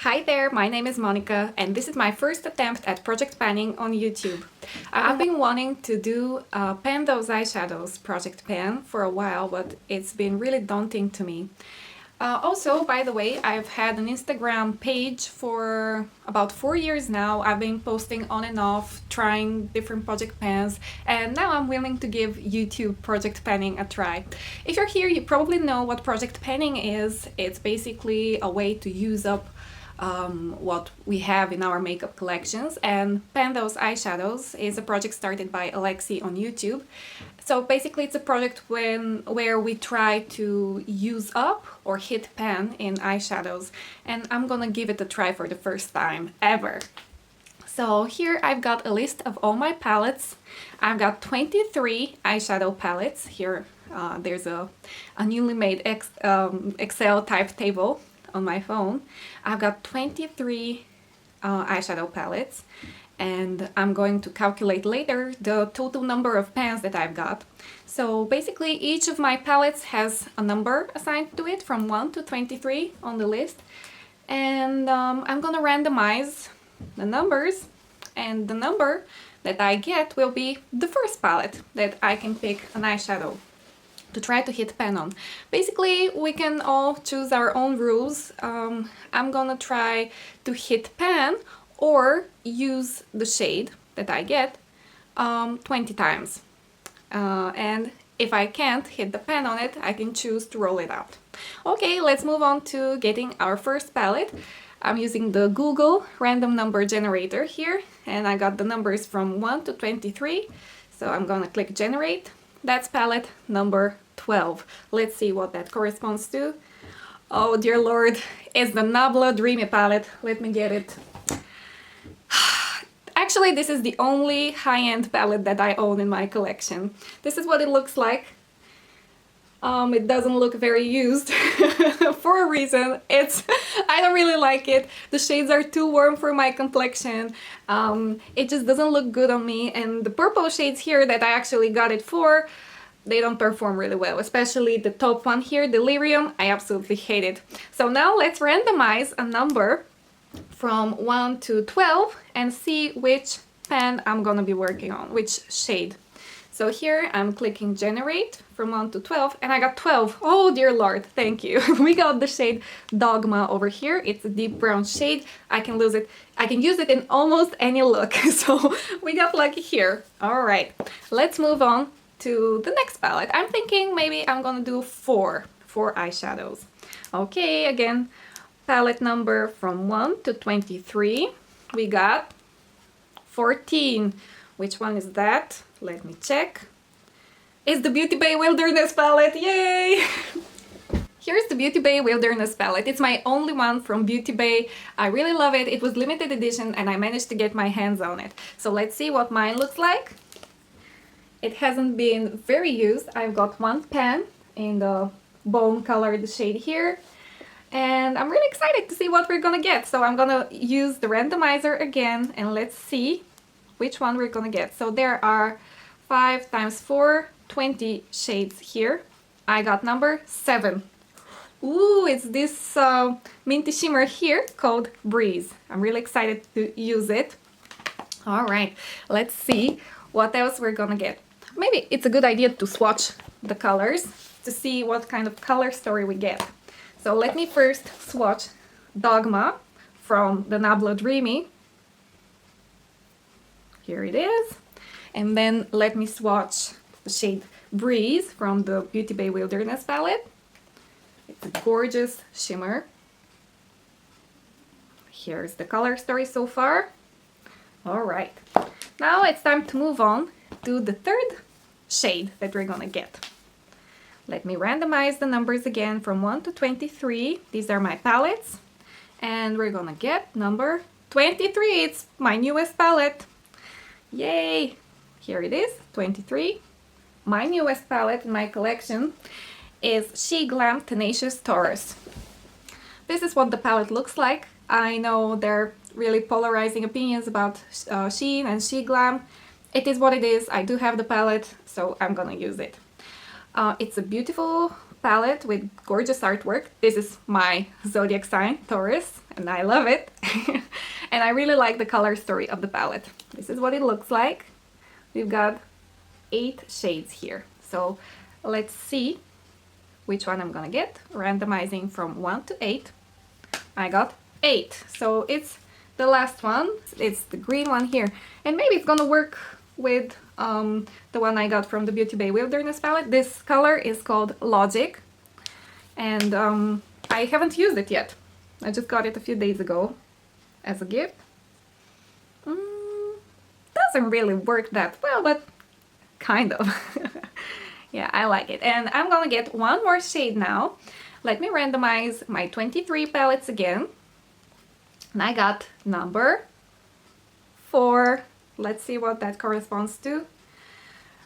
Hi there, my name is Monica and this is my first attempt at project panning on YouTube. I've been wanting to do a Pan Those Eyeshadows project pan for a while, but it's been really daunting to me. Also, by the way, I've had an Instagram page for about 4 years now. I've been posting on and off, trying different project pans, and now I'm willing to give YouTube project panning a try. If you're here, you probably know what project panning is. It's basically a way to use up what we have in our makeup collections, and Pan Those Eyeshadows is a project started by Alexi on YouTube. So basically it's a project where we try to use up or hit pan in eyeshadows, and I'm gonna give it a try for the first time ever. So here I've got a list of all my palettes. I've got 23 eyeshadow palettes. Here there's a newly made Excel type table on my phone. I've got 23 eyeshadow palettes, and I'm going to calculate later the total number of pans that I've got. So basically each of my palettes has a number assigned to it from 1 to 23 on the list, and I'm gonna randomize the numbers, and the number that I get will be the first palette that I can pick an eyeshadow to try to hit pan on. Basically, we can all choose our own rules. I'm gonna try to hit pan or use the shade that I get 20 times. And if I can't hit the pan on it, I can choose to roll it out. Okay, let's move on to getting our first palette. I'm using the Google random number generator here, and I got the numbers from 1 to 23. So I'm gonna click generate. That's palette number 12. Let's see what that corresponds to. Oh dear lord, it's the Nabla Dreamy palette. Let me get it. Actually, this is the only high-end palette that I own in my collection. This is what it looks like. It doesn't look very used for a reason. I don't really like it. The shades are too warm for my complexion. It just doesn't look good on me, and the purple shades here that I actually got it for, they don't perform really well, especially the top one here, Delirium. I absolutely hate it. So now let's randomize a number from 1 to 12 and see which pan I'm gonna be working on, which shade. So here I'm clicking generate from 1 to 12, and I got 12. Oh dear lord, thank you. We got the shade Dogma over here. It's a deep brown shade. I can use it in almost any look. So we got lucky here. All right, let's move on to the next palette. I'm thinking maybe I'm gonna do four eyeshadows. Okay, again, palette number from 1 to 23. We got 14. Which one is that? Let me check. It's the Beauty Bay Wilderness palette, yay! Here's the Beauty Bay Wilderness palette. It's my only one from Beauty Bay. I really love it. It was limited edition and I managed to get my hands on it. So let's see what mine looks like. It hasn't been very used. I've got one pan in the bone colored shade here. And I'm really excited to see what we're gonna get. So I'm gonna use the randomizer again, and let's see which one we're gonna get. So there are 5 times 4, 20 shades here. I got number 7. Ooh, it's this minty shimmer here called Breeze. I'm really excited to use it. All right, let's see what else we're gonna get. Maybe it's a good idea to swatch the colors to see what kind of color story we get. So let me first swatch Dogma from the Nabla Dreamy. Here it is. And then let me swatch the shade Breeze from the Beauty Bay Wilderness palette. It's a gorgeous shimmer. Here's the color story so far. All right, now it's time to move on to the third shade that we're gonna get. Let me randomize the numbers again from 1 to 23. These are my palettes, and we're gonna get number 23. It's my newest palette. Yay! Here it is, 23. My newest palette in my collection is She Glam Tenacious Taurus. This is what the palette looks like. I know there are really polarizing opinions about Shein and She Glam. It is what it is. I do have the palette, so I'm gonna use it. It's a beautiful palette with gorgeous artwork. This is my zodiac sign, Taurus, and I love it. And I really like the color story of the palette. This is what it looks like. We've got 8 shades here. So let's see which one I'm gonna get. Randomizing from 1 to 8. I got 8. So it's the last one. It's the green one here. And maybe it's gonna work with the one I got from the Beauty Bay Wilderness palette. This color is called Logic, and I haven't used it yet. I just got it a few days ago as a gift. Doesn't really work that well, but kind of. Yeah, I like it. And I'm gonna get one more shade now. Let me randomize my 23 palettes again. And I got number 4. Let's see what that corresponds to.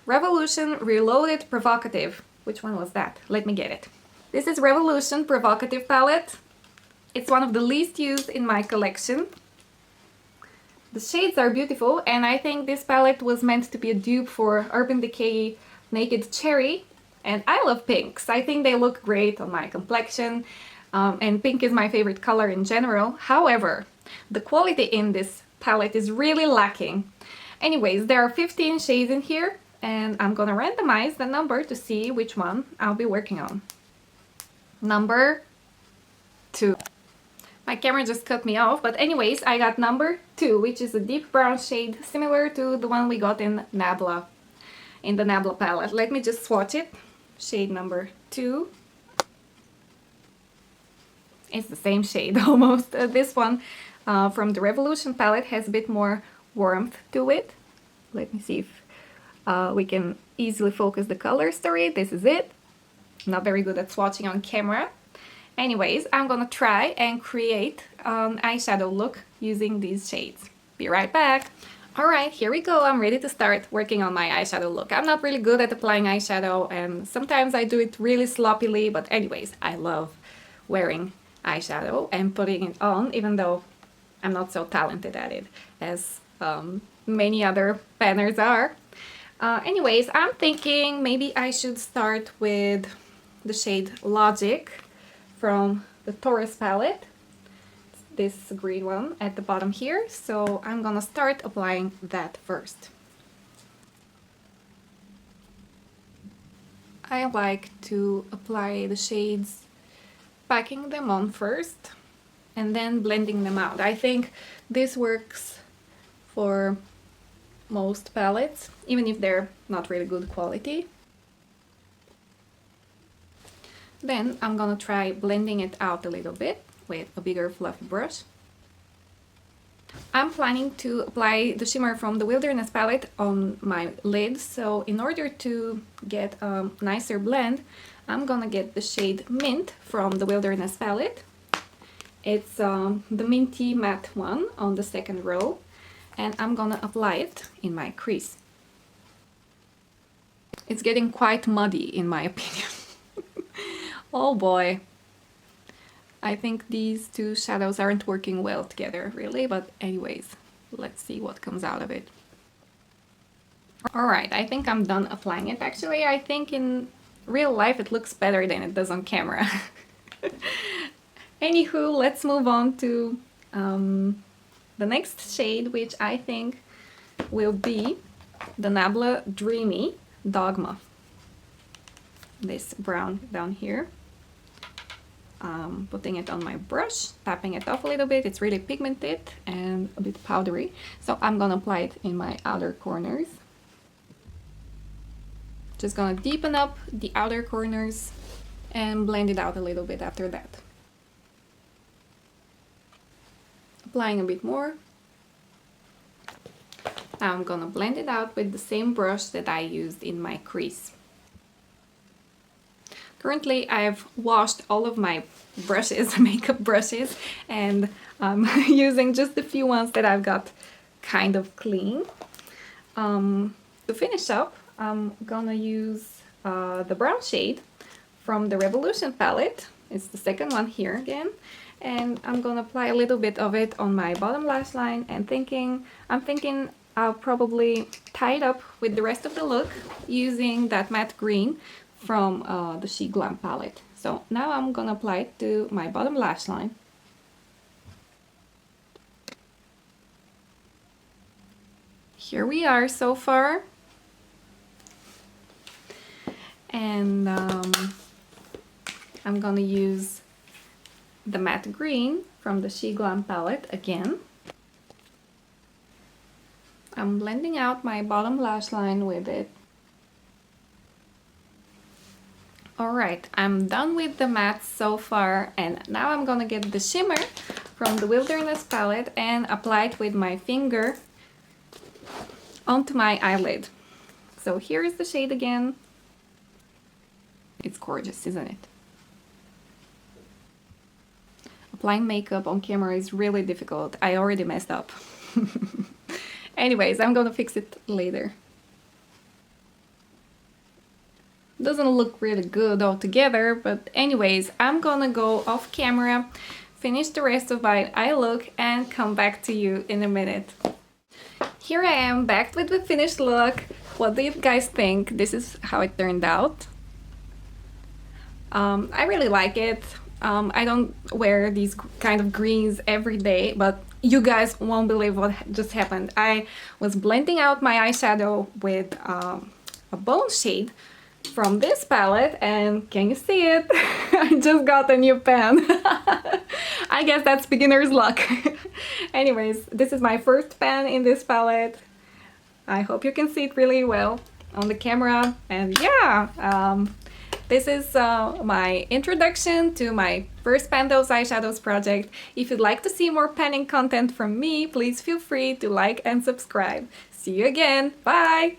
Revolution Reloaded Provocative. Which one was that? Let me get it. This is Revolution Provocative palette. It's one of the least used in my collection. The shades are beautiful, and I think this palette was meant to be a dupe for Urban Decay Naked Cherry. And I love pinks. I think they look great on my complexion, and pink is my favorite color in general. However, the quality in this palette is really lacking. Anyways, there are 15 shades in here, and I'm gonna randomize the number to see which one I'll be working on. Number 2. My camera just cut me off, but anyways, I got number 2, which is a deep brown shade similar to the one we got in Nabla, in the Nabla palette. Let me just swatch it. Shade number 2. It's the same shade almost. This one from the Revolution palette has a bit more warmth to it. Let me see if we can easily focus the color story. This is it. I'm not very good at swatching on camera. Anyways, I'm gonna try and create an eyeshadow look using these shades. Be right back. Alright, here we go. I'm ready to start working on my eyeshadow look. I'm not really good at applying eyeshadow, and sometimes I do it really sloppily, but anyways, I love wearing eyeshadow and putting it on, even though I'm not so talented at it as many other panners are. Anyways, I'm thinking maybe I should start with the shade Logic from the Taurus palette. This green one at the bottom here, so I'm gonna start applying that first. I like to apply the shades packing them on first and then blending them out. I think this works for most palettes, even if they're not really good quality. Then I'm gonna try blending it out a little bit with a bigger fluffy brush. I'm planning to apply the shimmer from the Wilderness palette on my lid, so in order to get a nicer blend, I'm gonna get the shade Mint from the Wilderness palette. It's the minty matte one on the second row, and I'm gonna apply it in my crease. It's getting quite muddy in my opinion. Oh boy. I think these two shadows aren't working well together, really, but anyways, let's see what comes out of it. Alright, I think I'm done applying it. Actually, I think in real life it looks better than it does on camera. Anywho, let's move on to the next shade, which I think will be the Nabla Dreamy Dogma. This brown down here. Putting it on my brush, tapping it off a little bit. It's really pigmented and a bit powdery, so I'm gonna apply it in my outer corners. Just gonna deepen up the outer corners and blend it out a little bit after that. Applying a bit more. Now I'm gonna blend it out with the same brush that I used in my crease. Currently, I've washed all of my brushes, makeup brushes, and I'm using just the few ones that I've got kind of clean. To finish up, I'm gonna use the brown shade from the Revolution palette. It's the second one here again. And I'm gonna apply a little bit of it on my bottom lash line, and I'm thinking I'll probably tie it up with the rest of the look using that matte green from the She Glam palette. So now I'm gonna apply it to my bottom lash line. Here we are so far. And I'm gonna use the matte green from the She Glam palette again. I'm blending out my bottom lash line with it. Alright, I'm done with the matte so far, and now I'm gonna get the shimmer from the Wilderness palette and apply it with my finger onto my eyelid. So here is the shade again. It's gorgeous, isn't it? Applying makeup on camera is really difficult. I already messed up. Anyways, I'm gonna fix it later. Doesn't look really good altogether, but anyways, I'm gonna go off camera, finish the rest of my eye look, and come back to you in a minute. Here I am back with the finished look. What do you guys think? This is how it turned out. I really like it. I don't wear these kind of greens every day, but you guys won't believe what just happened. I was blending out my eyeshadow with a bone shade from this palette, and can you see it? I just got a new pen. I guess that's beginner's luck. Anyways, this is my first pen in this palette. I hope you can see it really well on the camera, and yeah, this is my introduction to my first Pan Those Eyeshadows project. If you'd like to see more panning content from me, please feel free to like and subscribe. See you again. Bye!